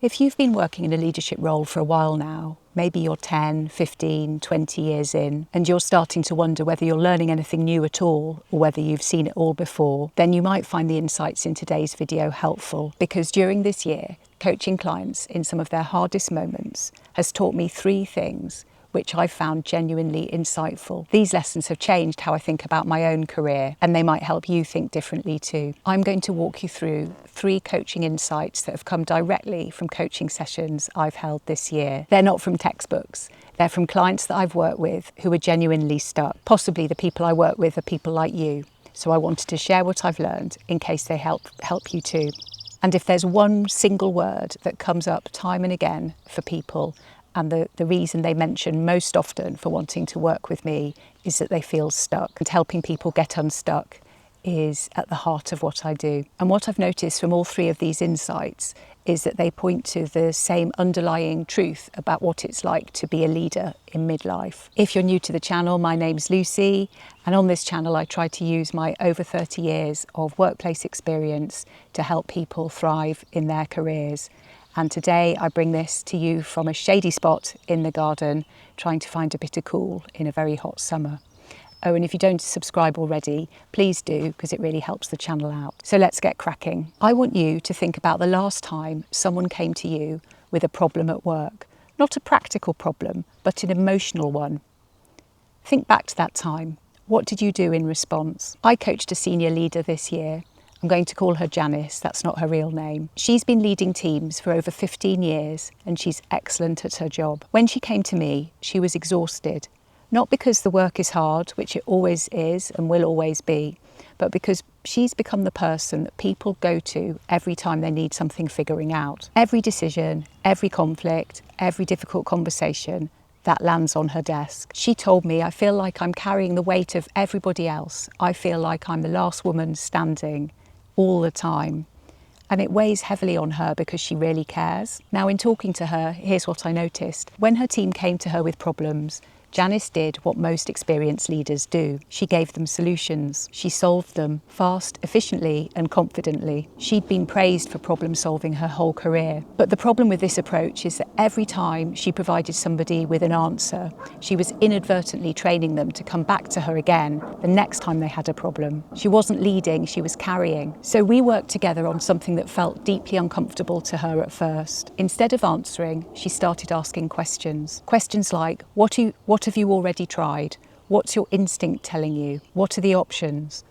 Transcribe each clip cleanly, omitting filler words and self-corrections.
If you've been working in a leadership role for a while now, maybe you're 10, 15, 20 years in, and you're starting to wonder whether you're learning anything new at all or whether you've seen it all before, then you might find the insights in today's video helpful, because during this year, coaching clients in some of their hardest moments has taught me 3 things which I've found genuinely insightful. These lessons have changed how I think about my own career, and they might help you think differently too. I'm going to walk you through 3 coaching insights that have come directly from coaching sessions I've held this year. They're not from textbooks. They're from clients that I've worked with who are genuinely stuck. Possibly the people I work with are people like you. So I wanted to share what I've learned in case they help you too. And if there's one single word that comes up time and again for people, and the reason they mention most often for wanting to work with me is that they feel stuck. And helping people get unstuck is at the heart of what I do. And what I've noticed from all 3 of these insights is that they point to the same underlying truth about what it's like to be a leader in midlife. If you're new to the channel, my name's Lucy, and on this channel I try to use my over 30 years of workplace experience to help people thrive in their careers. And today I bring this to you from a shady spot in the garden, trying to find a bit of cool in a very hot summer. Oh, and if you don't subscribe already, please do, because it really helps the channel out. So let's get cracking. I want you to think about the last time someone came to you with a problem at work. Not a practical problem, but an emotional one. Think back to that time. What did you do in response? I coached a senior leader this year. I'm going to call her Janice, that's not her real name. She's been leading teams for over 15 years and she's excellent at her job. When she came to me, she was exhausted. Not because the work is hard, which it always is and will always be, but because she's become the person that people go to every time they need something figuring out. Every decision, every conflict, every difficult conversation, that lands on her desk. She told me, I feel like I'm carrying the weight of everybody else. I feel like I'm the last woman standing all the time. And it weighs heavily on her because she really cares. Now, in talking to her, here's what I noticed. When her team came to her with problems, Janice did what most experienced leaders do. She gave them solutions. She solved them fast, efficiently, and confidently. She'd been praised for problem solving her whole career. But the problem with this approach is that every time she provided somebody with an answer, she was inadvertently training them to come back to her again the next time they had a problem. She wasn't leading, she was carrying. So we worked together on something that felt deeply uncomfortable to her at first. Instead of answering, she started asking questions. Questions like, what have you already tried? What's your instinct telling you? What are the options?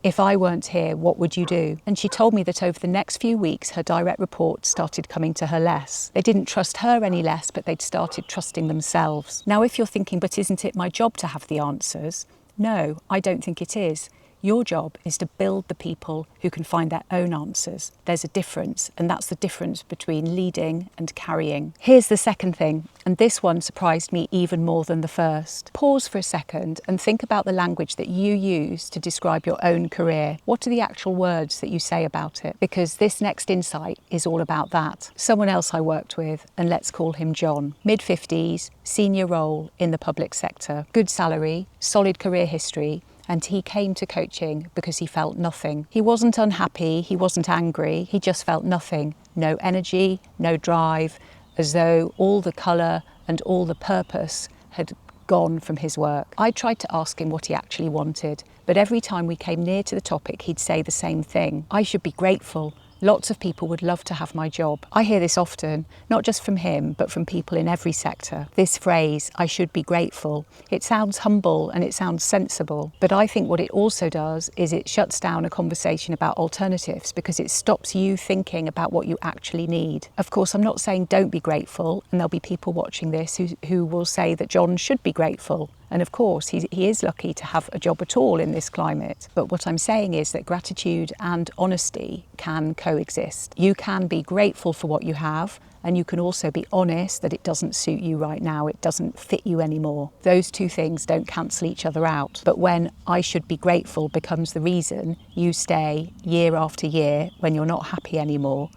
If I weren't here, what would you do? And she told me that over the next few weeks, her direct reports started coming to her less. They didn't trust her any less, but they'd started trusting themselves. Now, if you're thinking, but isn't it my job to have the answers? No, I don't think it is. Your job is to build the people who can find their own answers. There's a difference, and that's the difference between leading and carrying. Here's the second thing, and this one surprised me even more than the first. Pause for a second and think about the language that you use to describe your own career. What are the actual words that you say about it? Because this next insight is all about that. Someone else I worked with, and let's call him John. Mid-50s, senior role in the public sector, good salary, solid career history, and he came to coaching because he felt nothing. He wasn't unhappy, he wasn't angry, he just felt nothing. No energy, no drive, as though all the colour and all the purpose had gone from his work. I tried to ask him what he actually wanted, but every time we came near to the topic, he'd say the same thing. I should be grateful. Lots of people would love to have my job. I hear this often, not just from him, but from people in every sector. This phrase, I should be grateful, it sounds humble and it sounds sensible, but I think what it also does is it shuts down a conversation about alternatives because it stops you thinking about what you actually need. Of course, I'm not saying don't be grateful, and there'll be people watching this who will say that John should be grateful. And of course, he is lucky to have a job at all in this climate. But what I'm saying is that gratitude and honesty can coexist. You can be grateful for what you have, and you can also be honest that it doesn't suit you right now, it doesn't fit you anymore. Those 2 things don't cancel each other out. But when I should be grateful becomes the reason you stay year after year when you're not happy anymore,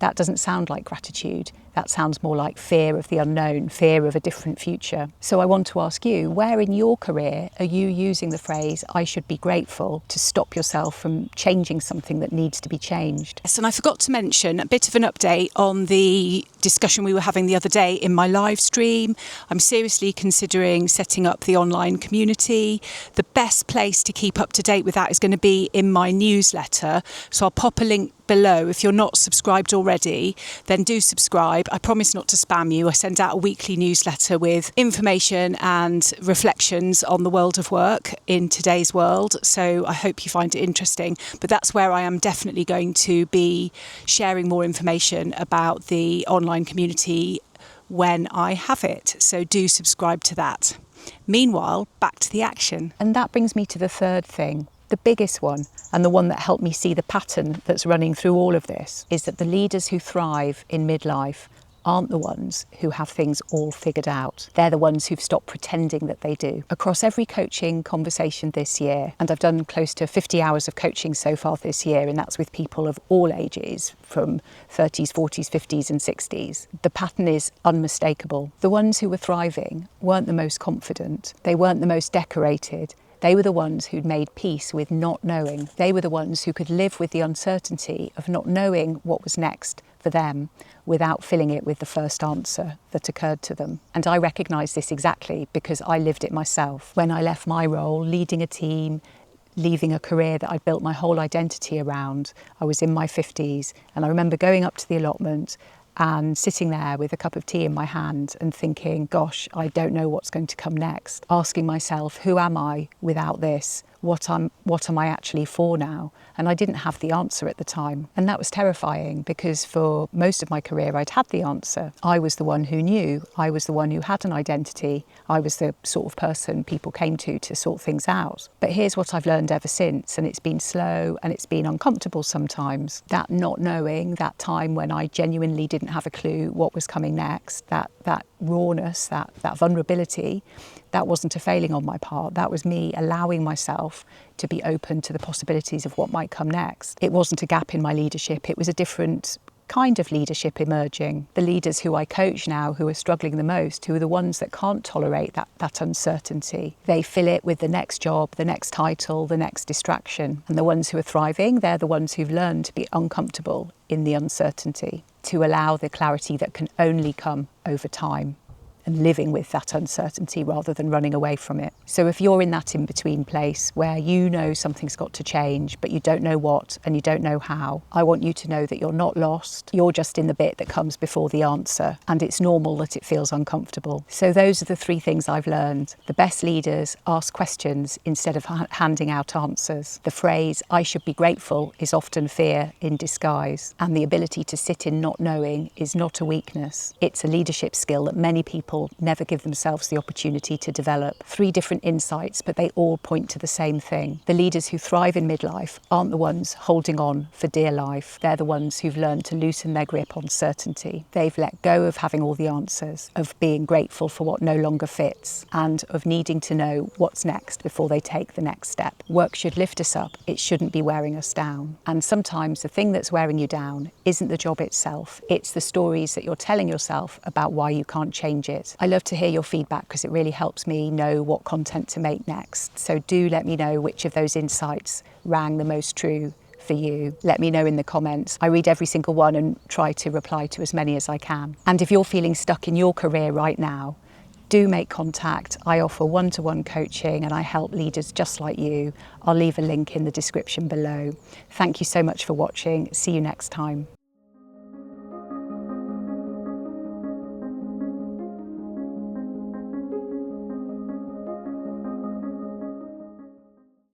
that doesn't sound like gratitude. That sounds more like fear of the unknown, fear of a different future. So I want to ask you, where in your career are you using the phrase, I should be grateful, to stop yourself from changing something that needs to be changed? Yes, and I forgot to mention a bit of an update on the discussion we were having the other day in my live stream. I'm seriously considering setting up the online community. The best place to keep up to date with that is going to be in my newsletter. So I'll pop a link below. If you're not subscribed already, then do subscribe. I promise not to spam you. I send out a weekly newsletter with information and reflections on the world of work in today's world. So I hope you find it interesting. But that's where I am definitely going to be sharing more information about the online community when I have it. So do subscribe to that. Meanwhile, back to the action. And that brings me to the third thing. The biggest one, and the one that helped me see the pattern that's running through all of this, is that the leaders who thrive in midlife aren't the ones who have things all figured out. They're the ones who've stopped pretending that they do. Across every coaching conversation this year, and I've done close to 50 hours of coaching so far this year, and that's with people of all ages, from 30s, 40s, 50s and 60s, the pattern is unmistakable. The ones who were thriving weren't the most confident, they weren't the most decorated. They were the ones who'd made peace with not knowing. They were the ones who could live with the uncertainty of not knowing what was next for them without filling it with the first answer that occurred to them. And I recognise this exactly because I lived it myself. When I left my role, leading a team, leaving a career that I'd built my whole identity around, I was in my 50s, and I remember going up to the allotment and sitting there with a cup of tea in my hand and thinking, gosh, I don't know what's going to come next. Asking myself, who am I without this? What am I actually for now? And I didn't have the answer at the time. And that was terrifying because for most of my career, I'd had the answer. I was the one who knew. I was the one who had an identity. I was the sort of person people came to sort things out. But here's what I've learned ever since, and it's been slow and it's been uncomfortable sometimes. That not knowing, that time when I genuinely didn't have a clue what was coming next, that rawness, that vulnerability, that wasn't a failing on my part. That was me allowing myself to be open to the possibilities of what might come next. It wasn't a gap in my leadership. It was a different kind of leadership emerging. The leaders who I coach now, who are struggling the most, who are the ones that can't tolerate that uncertainty. They fill it with the next job, the next title, the next distraction. And the ones who are thriving, they're the ones who've learned to be uncomfortable in the uncertainty, to allow the clarity that can only come over time, and living with that uncertainty rather than running away from it. So if you're in that in-between place where you know something's got to change, but you don't know what and you don't know how, I want you to know that you're not lost. You're just in the bit that comes before the answer, and it's normal that it feels uncomfortable. So those are the three things I've learned. The best leaders ask questions instead of handing out answers. The phrase, I should be grateful, is often fear in disguise. And the ability to sit in not knowing is not a weakness. It's a leadership skill that many people never give themselves the opportunity to develop. 3 different insights, but they all point to the same thing. The leaders who thrive in midlife aren't the ones holding on for dear life. They're the ones who've learned to loosen their grip on certainty. They've let go of having all the answers, of being grateful for what no longer fits, and of needing to know what's next before they take the next step. Work should lift us up. It shouldn't be wearing us down. And sometimes the thing that's wearing you down isn't the job itself. It's the stories that you're telling yourself about why you can't change it. I love to hear your feedback because it really helps me know what content to make next. So do let me know which of those insights rang the most true for you. Let me know in the comments. I read every single one and try to reply to as many as I can. And if you're feeling stuck in your career right now, do make contact. I offer one-to-one coaching and I help leaders just like you. I'll leave a link in the description below. Thank you so much for watching. See you next time.